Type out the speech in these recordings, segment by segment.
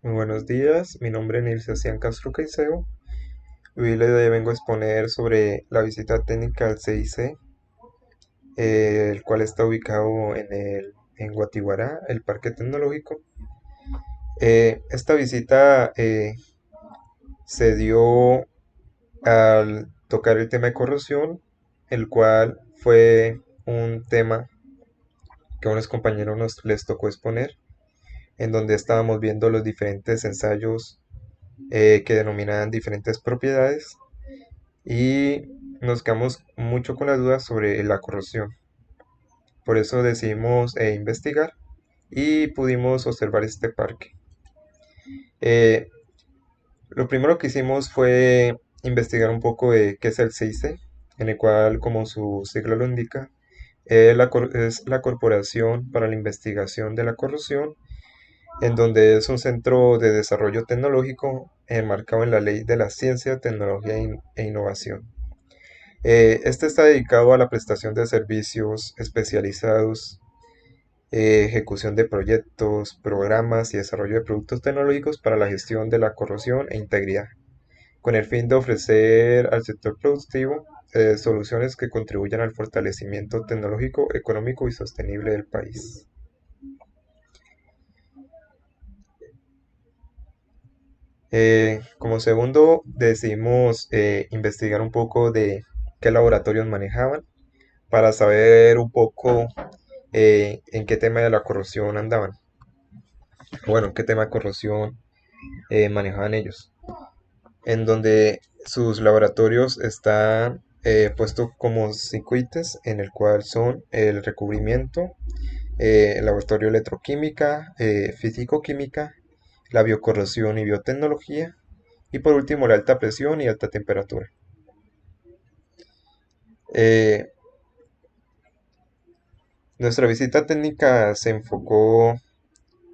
Muy buenos días, mi nombre es Nilce Castro Caicedo. Hoy le vengo a exponer sobre la visita técnica al CIC, el cual está ubicado en Guatiguará, el Parque Tecnológico. Esta visita se dio al tocar el tema de corrosión, el cual fue un tema que a unos compañeros les tocó exponer, en donde estábamos viendo los diferentes ensayos que denominaban diferentes propiedades y nos quedamos mucho con las dudas sobre la corrosión. Por eso decidimos investigar y pudimos observar este parque. Eh, lo primero que hicimos fue investigar un poco de qué es el CIC, en el cual, como su sigla lo indica, es la Corporación para la Investigación de la Corrosión, en donde es un centro de desarrollo tecnológico enmarcado en la Ley de la Ciencia, Tecnología e Innovación. Este está dedicado a la prestación de servicios especializados, ejecución de proyectos, programas y desarrollo de productos tecnológicos para la gestión de la corrosión e integridad, con el fin de ofrecer al sector productivo soluciones que contribuyan al fortalecimiento tecnológico, económico y sostenible del país. Como segundo, decidimos investigar un poco de qué laboratorios manejaban para saber un poco en qué tema de la corrosión andaban. Bueno, qué tema de corrosión manejaban ellos. En donde sus laboratorios están puestos como circuitos, en el cual son el recubrimiento, el laboratorio de electroquímica, físico-química, la biocorrosión y biotecnología, y por último la alta presión y alta temperatura. Eh, Nuestra visita técnica se enfocó,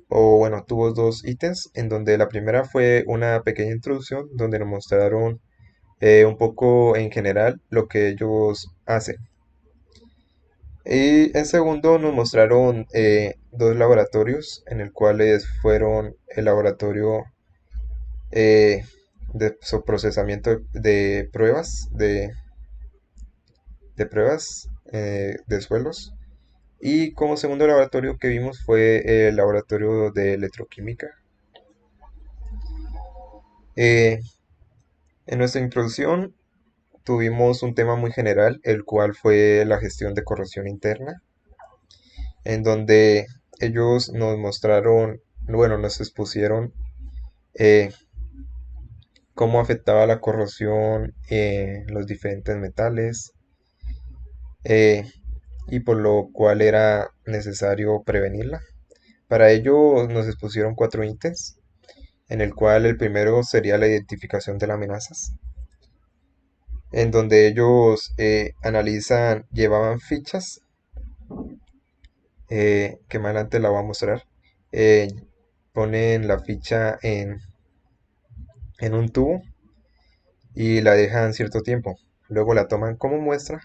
o bueno, tuvo dos ítems, en donde la primera fue una pequeña introducción, donde nos mostraron un poco en general lo que ellos hacen. Y en segundo nos mostraron dos laboratorios, en el cuales fueron el laboratorio eh, de procesamiento de pruebas, de suelos. Y como segundo laboratorio que vimos fue el laboratorio de electroquímica. Eh, en nuestra introducción tuvimos un tema muy general, el cual fue la gestión de corrosión interna, en donde ellos nos mostraron, bueno, nos expusieron eh, cómo afectaba la corrosión en los diferentes metales, eh, y por lo cual era necesario prevenirla. Para ello nos expusieron cuatro ítems, en el cual el primero sería la identificación de las amenazas, en donde ellos analizan, llevaban fichas, que más adelante la voy a mostrar. eh, Ponen la ficha en un tubo y la dejan cierto tiempo. Luego la toman como muestra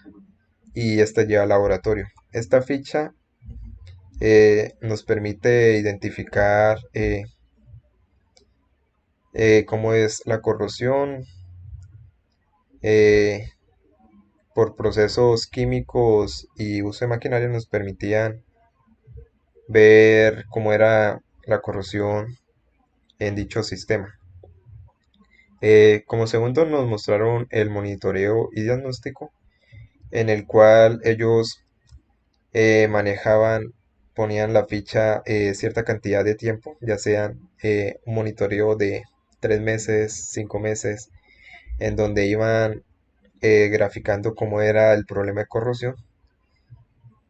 y esta lleva al laboratorio. Esta ficha nos permite identificar cómo es la corrosión eh, por procesos químicos y uso de maquinaria. Nos permitían ver cómo era la corrosión en dicho sistema. Como segundo nos mostraron el monitoreo y diagnóstico, en el cual ellos manejaban, ponían la ficha cierta cantidad de tiempo, ya sean un monitoreo de 3 meses, 5 meses, en donde iban graficando cómo era el problema de corrosión,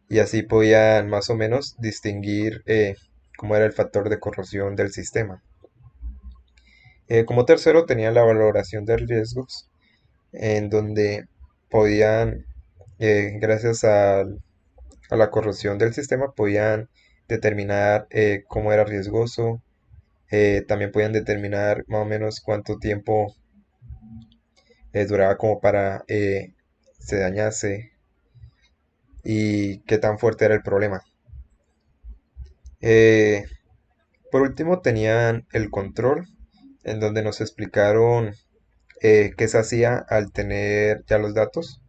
y así podían más o menos distinguir cómo era el factor de corrosión del sistema. Como tercero tenían la valoración de riesgos, en donde podían, gracias a la corrosión del sistema, podían determinar cómo era riesgoso. También podían determinar más o menos cuánto tiempo duraba como para se dañase y qué tan fuerte era el problema. Eh, Por último tenían el control, en donde nos explicaron qué se hacía al tener ya los datos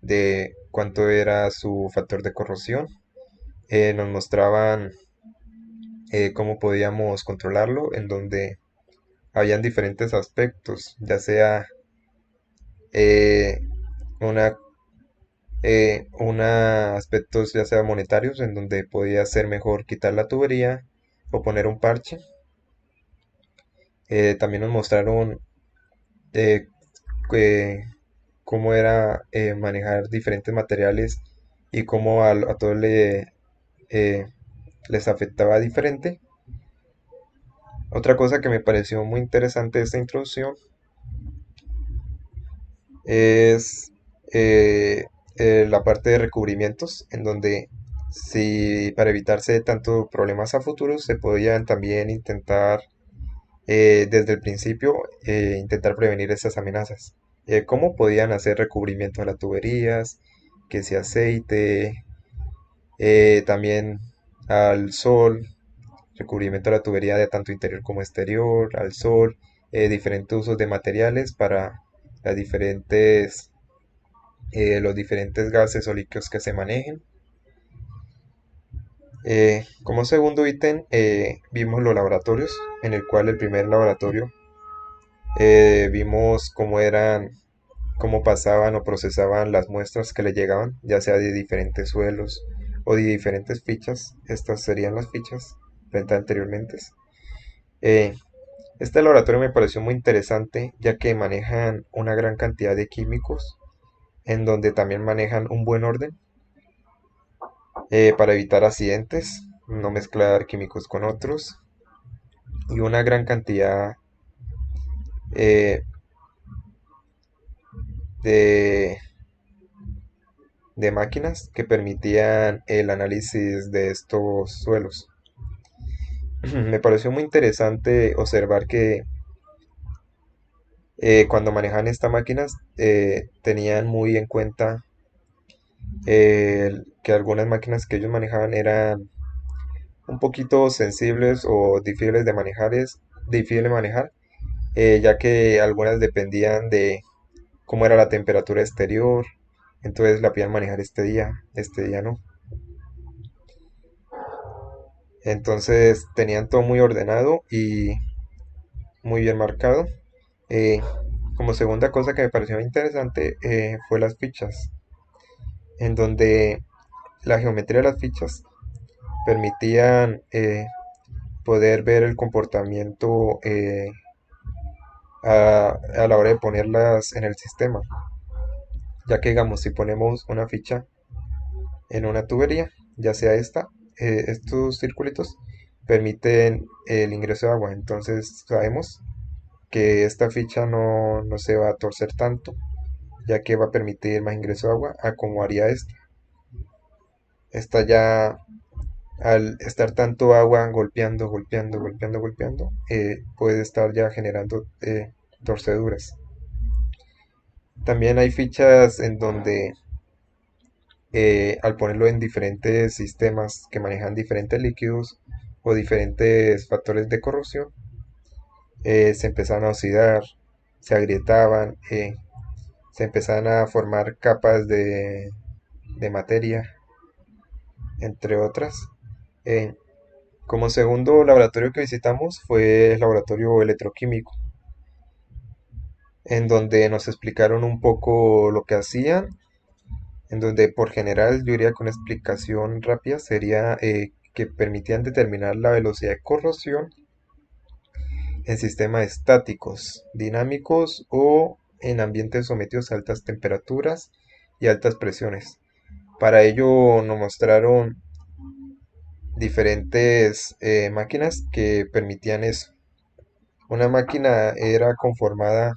de cuánto era su factor de corrosión. Nos mostraban cómo podíamos controlarlo, en donde habían diferentes aspectos, ya sea eh, una, aspectos ya sea monetarios, en donde podía ser mejor quitar la tubería o poner un parche. También nos mostraron eh, que- cómo era manejar diferentes materiales y cómo a todos eh, les afectaba diferente. Otra cosa que me pareció muy interesante de esta introducción es la parte de recubrimientos, en donde si para evitarse tantos problemas a futuro se podían también intentar desde el principio intentar prevenir estas amenazas. ¿Cómo podían hacer recubrimiento a las tuberías? Que si aceite, también al sol, recubrimiento de la tubería de tanto interior como exterior, al sol, diferentes usos de materiales para las diferentes, los diferentes gases o líquidos que se manejen. Como segundo ítem vimos los laboratorios, en el cual el primer laboratorio vimos cómo pasaban o procesaban las muestras que le llegaban, ya sea de diferentes suelos o de diferentes fichas. Estas serían las fichas frente anteriormente. Eh, este laboratorio me pareció muy interesante, ya que manejan una gran cantidad de químicos, en donde también manejan un buen orden para evitar accidentes, no mezclar químicos con otros, y una gran cantidad eh, de, de máquinas que permitían el análisis de estos suelos. Me pareció muy interesante observar que cuando manejaban estas máquinas tenían muy en cuenta que algunas máquinas que ellos manejaban eran un poquito sensibles o difíciles de manejar, ya que algunas dependían de cómo era la temperatura exterior, entonces la podían manejar este día no. Entonces tenían todo muy ordenado y muy bien marcado. Eh, Como segunda cosa que me pareció interesante fue las fichas, en donde la geometría de las fichas permitían poder ver el comportamiento a la hora de ponerlas en el sistema, ya que digamos si ponemos una ficha en una tubería, ya sea estos circulitos permiten el ingreso de agua, entonces sabemos que esta ficha no se va a torcer tanto, ya que va a permitir más ingreso de agua a como haría esta. Esta ya al estar tanto agua golpeando, golpeando, golpeando, golpeando, puede estar ya generando torceduras. También hay fichas en donde al ponerlo en diferentes sistemas que manejan diferentes líquidos o diferentes factores de corrosión, se empezaban a oxidar, se agrietaban, se empezaban a formar capas de materia, entre otras. Eh, Como segundo laboratorio que visitamos fue el laboratorio electroquímico, en donde nos explicaron un poco lo que hacían, en donde por general yo diría que una explicación rápida sería que permitían determinar la velocidad de corrosión en sistemas estáticos, dinámicos o en ambientes sometidos a altas temperaturas y altas presiones. Para ello nos mostraron diferentes máquinas que permitían eso. Una máquina era conformada,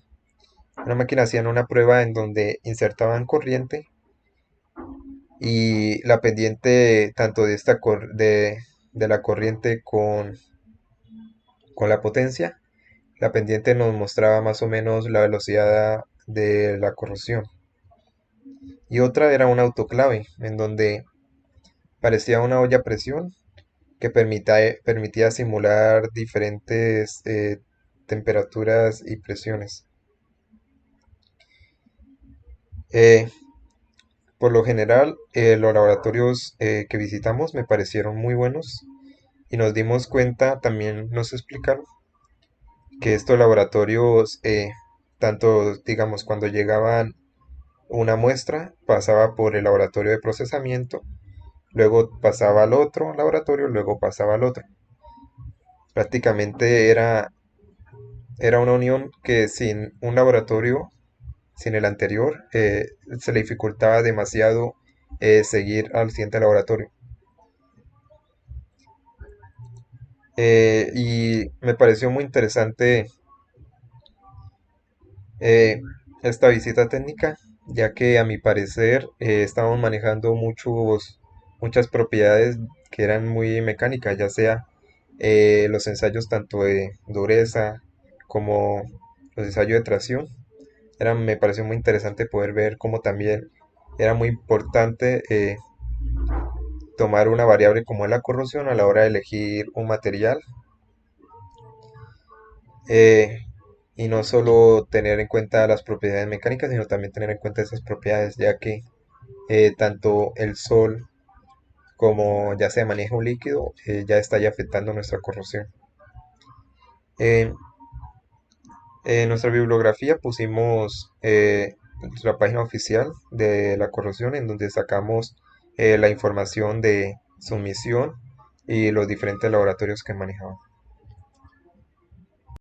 una máquina hacían una prueba en donde insertaban corriente y la pendiente tanto de la corriente con la potencia, la pendiente nos mostraba más o menos la velocidad de la corrosión. Y otra era un autoclave, en donde parecía una olla a presión que permitía simular diferentes temperaturas y presiones. Eh, por lo general, los laboratorios que visitamos me parecieron muy buenos y nos dimos cuenta, también nos explicaron que estos laboratorios, tanto digamos cuando llegaban una muestra, pasaba por el laboratorio de procesamiento, luego pasaba al otro laboratorio, luego pasaba al otro. Prácticamente era una unión que sin un laboratorio, sin el anterior, se le dificultaba demasiado seguir al siguiente laboratorio. Y me pareció muy interesante eh, esta visita técnica, ya que a mi parecer estamos manejando muchas propiedades que eran muy mecánicas, ya sea los ensayos tanto de dureza como los ensayos de tracción. Me pareció muy interesante poder ver cómo también era muy importante tomar una variable como es la corrosión a la hora de elegir un material, eh, y no solo tener en cuenta las propiedades mecánicas, sino también tener en cuenta esas propiedades, ya que tanto el sol como ya se maneja un líquido, ya está ya afectando nuestra corrosión. En, en nuestra bibliografía pusimos la página oficial de la corrosión en donde sacamos la información de su misión y los diferentes laboratorios que manejaban.